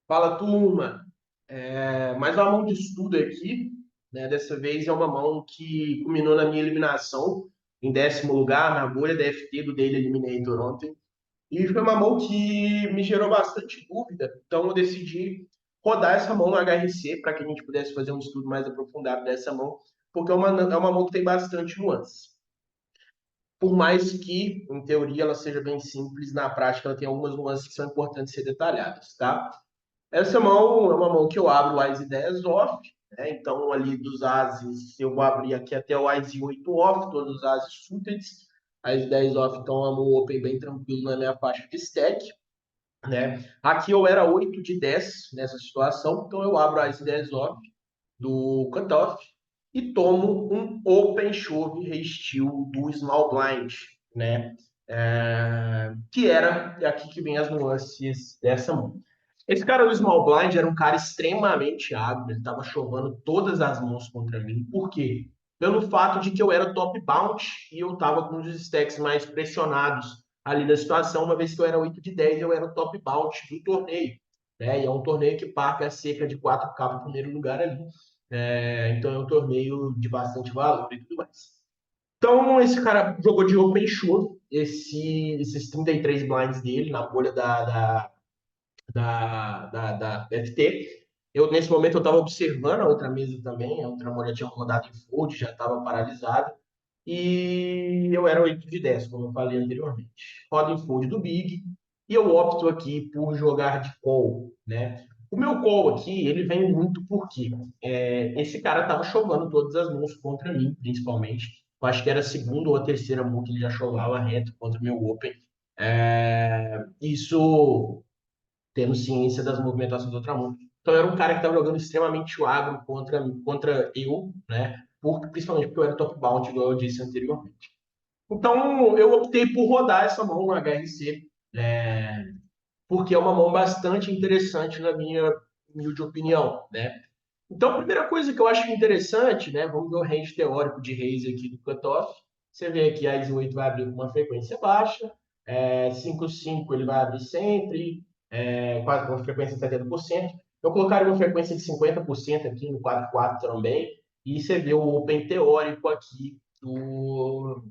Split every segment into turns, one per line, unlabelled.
Fala, turma. Mais uma mão de estudo aqui, né? Dessa vez é uma mão que culminou na minha eliminação em 10º lugar na bolha da FT do Daily Eliminator ontem. E foi uma mão que me gerou bastante dúvida, então eu decidi rodar essa mão no HRC para que a gente pudesse fazer um estudo mais aprofundado dessa mão, porque é uma mão que tem bastante nuances. Por mais que, em teoria, ela seja bem simples, na prática ela tem algumas nuances que são importantes ser detalhadas, tá? Essa mão é uma mão que eu abro o Ás 10 off, né? Então, ali dos ases, eu vou abrir aqui até o Ás 8 off, todos os ases suited. Ás 10 off, então é um open bem tranquilo na minha faixa de stack, né? Aqui eu era 8 de 10 nessa situação, então eu abro Ás 10 off do cutoff e tomo um open shove resteel do small blind, né? Que era aqui que vem as nuances dessa mão. Esse cara do Small Blind era um cara extremamente hábil, ele estava chovando todas as mãos contra mim. Por quê? Pelo fato de que eu era top bounty e eu estava com os stacks mais pressionados ali da situação, uma vez que eu era 8 de 10, eu era o top bounty do torneio. Né? E é um torneio que paga cerca de 4K para o primeiro lugar ali. Então é um torneio de bastante valor e tudo mais. Então, esse cara jogou de open show, esses 33 blinds dele na bolha da FT. Nesse momento, eu estava observando a outra mesa também, a outra mulher tinha rodado em fold, já estava paralisada, e eu era 8 de 10, como eu falei anteriormente. Roda em fold do Big, e eu opto aqui por jogar de call, né? O meu call aqui, ele vem muito porque esse cara estava chovando todas as mãos contra mim, principalmente. Eu acho que era a segunda ou a terceira mão que ele já chovava reto contra o meu Open. Isso tendo ciência das movimentações do Ultramundo. Então, eu era um cara que estava jogando extremamente agro contra eu, né? Principalmente porque eu era top bound, igual eu disse anteriormente. Então, eu optei por rodar essa mão no HRC, porque é uma mão bastante interessante na minha humilde opinião, né? Então, a primeira coisa que eu acho interessante, né? Vamos ver o range teórico de raise aqui do cutoff. Você vê aqui a ISO 8 vai abrir com uma frequência baixa, 5,5 ele vai abrir sempre, quase com uma frequência de 70%. Eu colocaria uma frequência de 50% aqui no 4,4 também, e você vê o open teórico aqui do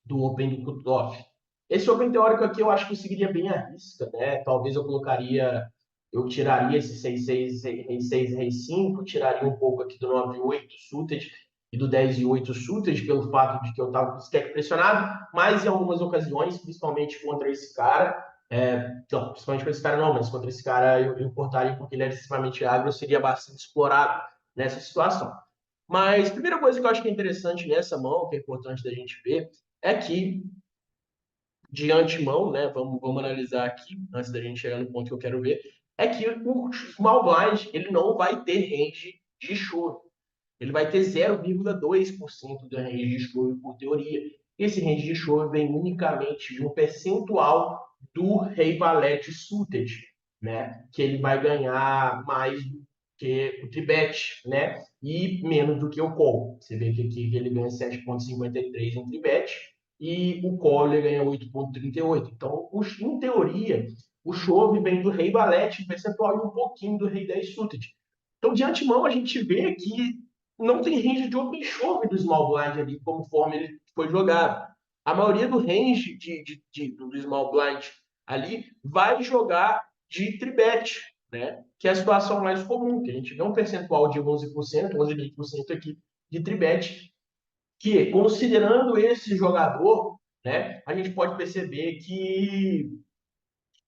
Open do Cutoff. Esse Open teórico aqui eu acho que eu seguiria bem a risca, né? Talvez eu tiraria esse 6,6, Rei 6, Rei 5, tiraria um pouco aqui do 9,8 suited e do 10,8 suited, pelo fato de que eu estava com o stack pressionado, mas em algumas ocasiões, principalmente contra esse cara, não, principalmente contra esse cara não, mas contra esse cara eu importaria porque ele era extremamente agro, eu seria bastante explorado nessa situação. Mas a primeira coisa que eu acho que é interessante nessa mão, que é importante da gente ver, é que, de antemão, né, vamos analisar aqui, antes da gente chegar no ponto que eu quero ver, é que o Small Blind ele não vai ter range de choro. Ele vai ter 0,2% do range de choro, por teoria. Esse range de choro vem unicamente de um percentual do rei valete suited, né? Que ele vai ganhar mais do que o tribet, né? E menos do que o call. Você vê que aqui ele ganha 7,53 em tribet e o call ele ganha 8,38. Então, em teoria, o chove vem do rei valete, percentual e um pouquinho do rei 10 suited. Então, de antemão, a gente vê que não tem range de open chove do small blind ali, conforme ele foi jogado. A maioria do range do small blind ali vai jogar de tribet, né? Que é a situação mais comum, que a gente vê um percentual de 11%, 11,5% aqui de tribet, que, considerando esse jogador, né, a gente pode perceber que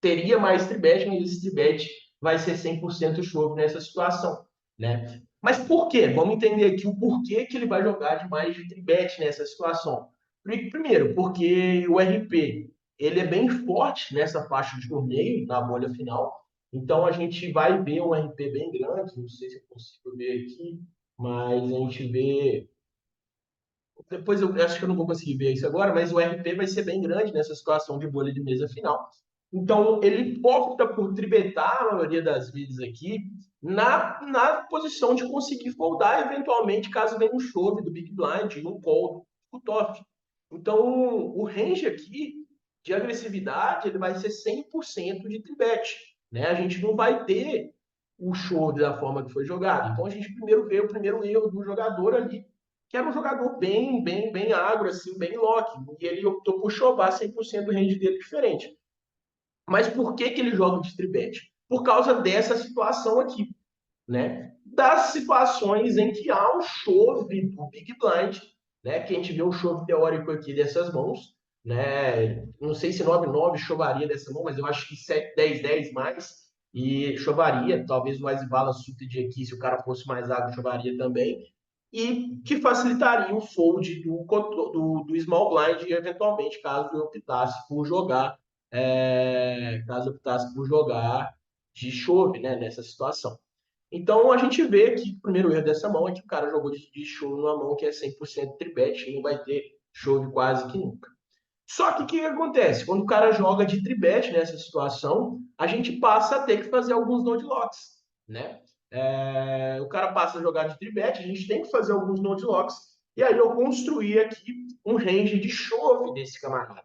teria mais tribet, mas esse tribet vai ser 100% chove nessa situação, né? Mas por quê? Vamos entender aqui o porquê que ele vai jogar de mais de tribet nessa situação. Primeiro, porque o RP ele é bem forte nessa faixa de torneio, na bolha final. Então a gente vai ver um RP bem grande, não sei se eu consigo ver aqui, mas a gente vê. Depois eu acho que eu não vou conseguir ver isso agora, mas o RP vai ser bem grande nessa situação de bolha de mesa final. Então, ele opta por tribetar a maioria das vezes aqui na posição de conseguir foldar eventualmente caso venha um chove do Big Blind e um call do cutoff. Então, o range aqui de agressividade ele vai ser 100% de tribet. Né? A gente não vai ter o chove da forma que foi jogado. Então a gente primeiro vê o primeiro erro do jogador ali, que era um jogador bem agro, assim, bem lock, e ele optou por chovar 100% do range dele diferente. Mas por que ele joga de tribet? Por causa dessa situação aqui, né? Das situações em que há um chove do Big Blind, né? Que a gente vê um chove teórico aqui dessas mãos, né? Não sei se 9-9 chovaria dessa mão, mas eu acho que 7-10-10 mais, e chovaria, talvez o Vala Suited aqui, se o cara fosse mais água, chovaria também, e que facilitaria o fold do small blind, eventualmente, caso eu optasse por jogar, de chove, né, nessa situação. Então a gente vê que o primeiro erro dessa mão é que o cara jogou de chove numa mão que é 100% tribet e não vai ter chove quase que nunca. Só que o que acontece? Quando o cara joga de tribet nessa situação, a gente passa a ter que fazer alguns node locks, né? O cara passa a jogar de tribet, a gente tem que fazer alguns node locks, e aí eu construí aqui um range de chove desse camarada,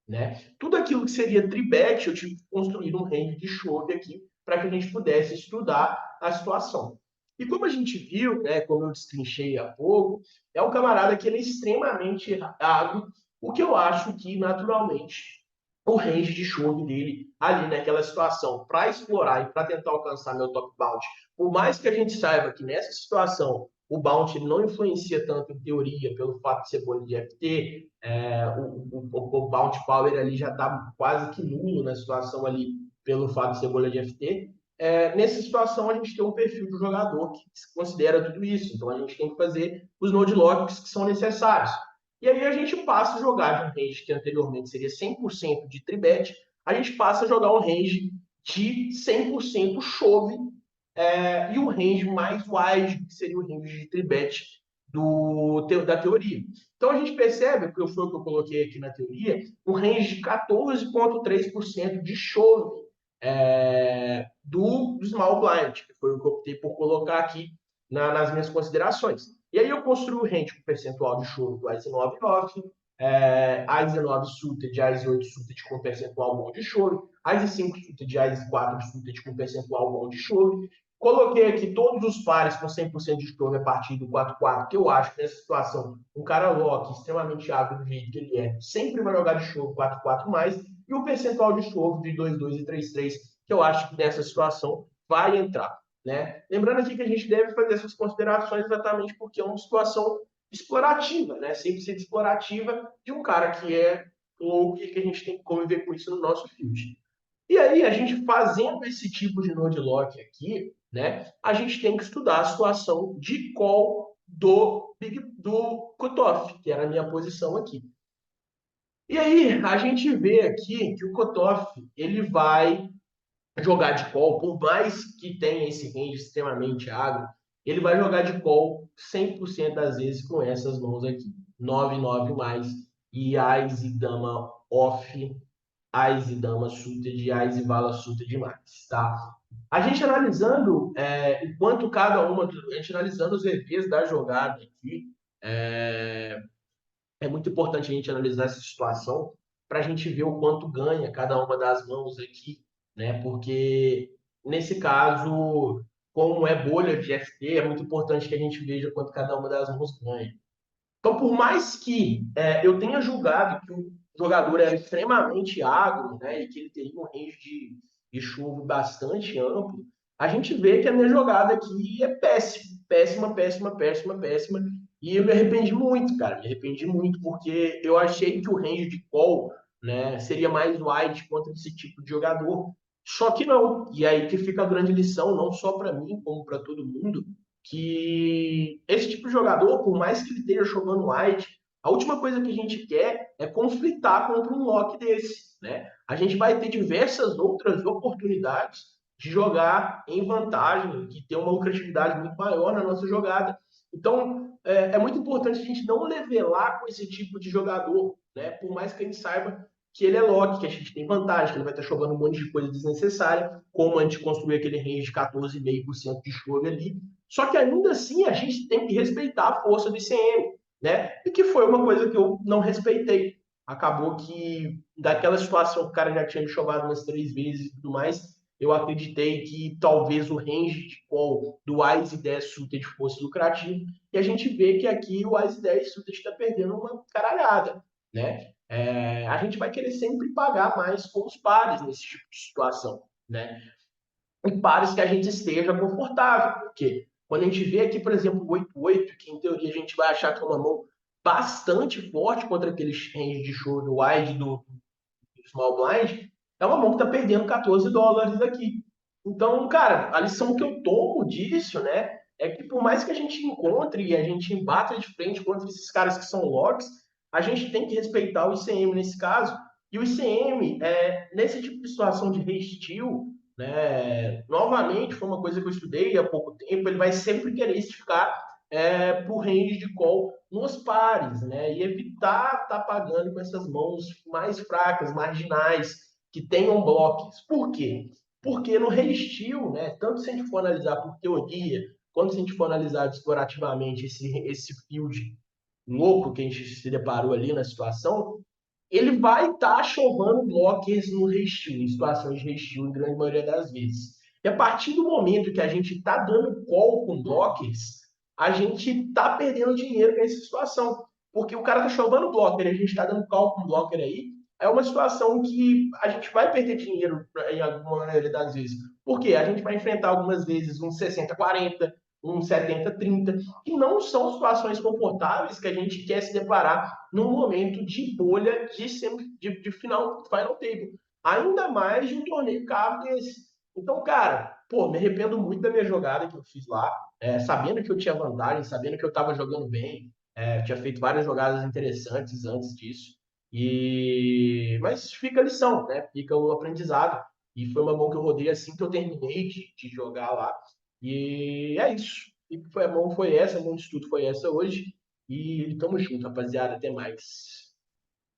né? Tudo aquilo que seria tribet, eu tive que construir um range de chove aqui para que a gente pudesse estudar a situação. E como a gente viu, né, como eu destrinchei há pouco, é um camarada que ele é extremamente ágil, o que eu acho que, naturalmente, o range de chove dele ali naquela situação, para explorar e para tentar alcançar meu top bounty, por mais que a gente saiba que nessa situação o bounty não influencia tanto em teoria, pelo fato de ser bolha de FT, o bounty power ali já está quase que nulo na situação ali, pelo fato de ser bolha de FT. Nessa situação, a gente tem um perfil do jogador que considera tudo isso. Então, a gente tem que fazer os node locks que são necessários. E aí a gente passa a jogar de um range que anteriormente seria 100% de tribet, a gente passa a jogar um range de 100% chove, e o range mais wide, que seria o range de tribet da teoria. Então a gente percebe, que foi o que eu coloquei aqui na teoria, um range de 14,3% de chove do small blind, que foi o que eu optei por colocar aqui nas minhas considerações. E aí eu construo o range com percentual de choro do ICE 9 off, ICE 9 suited, ICE 8 suited com percentual bom de choro, ICE 5 suited, ICE 4 suited com percentual bom de choro. Coloquei aqui todos os pares com 100% de choro a partir do 4-4, que eu acho que nessa situação, um cara lock extremamente ágil do jeito que ele sempre vai jogar de choro 4-4 mais, e o percentual de choro de 2-2 e 3-3, que eu acho que nessa situação vai entrar. Né? Lembrando aqui que a gente deve fazer essas considerações exatamente porque é uma situação explorativa, né? 100% explorativa de um cara que é louco e que a gente tem que conviver com isso no nosso field. E aí, a gente fazendo esse tipo de node lock aqui, né, a gente tem que estudar a situação de call do cutoff, que era a minha posição aqui. E aí, a gente vê aqui que o cutoff ele vai jogar de call, por mais que tenha esse range extremamente agro, ele vai jogar de call 100% das vezes com essas mãos aqui. 9-9 mais, e Ás e Dama off, Ás e Dama suited, Ás e Vala suited mais, tá? A gente analisando enquanto cada uma, a gente analisando os EVs da jogada aqui, é muito importante a gente analisar essa situação para a gente ver o quanto ganha cada uma das mãos aqui, né? Porque nesse caso, como é bolha de FT, é muito importante que a gente veja quanto cada uma das mãos ganha. Então, por mais que eu tenha julgado que o jogador era extremamente agro, né, e que ele teria um range de chumbo bastante amplo, a gente vê que a minha jogada aqui é péssima, péssima, péssima, péssima, péssima. E eu me arrependi muito, cara, me arrependi muito, porque eu achei que o range de call, né, seria mais wide contra esse tipo de jogador. Só que não. E aí que fica a grande lição, não só para mim, como para todo mundo, que esse tipo de jogador, por mais que ele esteja jogando wide, a última coisa que a gente quer é conflitar contra um lock desse, né? A gente vai ter diversas outras oportunidades de jogar em vantagem, de ter uma lucratividade muito maior na nossa jogada. Então, é muito importante a gente não levelar com esse tipo de jogador, né? Por mais que a gente saiba que ele é lock, que a gente tem vantagem, que ele vai estar jogando um monte de coisa desnecessária, como a gente construir aquele range de 14,5% de chove ali. Só que ainda assim a gente tem que respeitar a força do ICM, né? E que foi uma coisa que eu não respeitei. Acabou que daquela situação que o cara já tinha me chovado umas 3 vezes e tudo mais, eu acreditei que talvez o range de call do Wise 10 Suited fosse lucrativo, e a gente vê que aqui o Wise 10 Suited está perdendo uma caralhada, né? A gente vai querer sempre pagar mais com os pares nesse tipo de situação, né? E pares que a gente esteja confortável, porque quando a gente vê aqui, por exemplo, o 8-8, que em teoria a gente vai achar que é uma mão bastante forte contra aqueles range de show do wide do small blind, é uma mão que está perdendo US$ 14 aqui. Então, cara, a lição que eu tomo disso, né, é que por mais que a gente encontre e a gente bata de frente contra esses caras que são logs, a gente tem que respeitar o ICM nesse caso. E o ICM, nesse tipo de situação de re-steal, né, novamente, foi uma coisa que eu estudei há pouco tempo, ele vai sempre querer esticar por range de call nos pares, né? E evitar estar pagando com essas mãos mais fracas, marginais, que tenham blocos. Por quê? Porque no restio, né, tanto se a gente for analisar por teoria, quanto se a gente for analisar explorativamente esse field louco que a gente se deparou ali na situação, ele vai estar chovando blockers no restio, em situações de restio, em grande maioria das vezes. E a partir do momento que a gente está dando call com blockers, a gente está perdendo dinheiro nessa situação. Porque o cara está chovendo blocker e a gente está dando call com blocker aí, é uma situação que a gente vai perder dinheiro em alguma maioria das vezes. Porque a gente vai enfrentar algumas vezes um 60-40, um 70-30, que não são situações confortáveis que a gente quer se deparar num momento de bolha de final table. Ainda mais de um torneio caro desse. Então, cara, pô, me arrependo muito da minha jogada que eu fiz lá, sabendo que eu tinha vantagem, sabendo que eu estava jogando bem, tinha feito várias jogadas interessantes antes disso. Mas fica a lição, né? Fica o aprendizado. E foi uma mão que eu rodei assim que eu terminei de jogar lá. E é isso. E foi a mão foi essa, a mão de estudo foi essa hoje. E tamo junto, rapaziada. Até mais.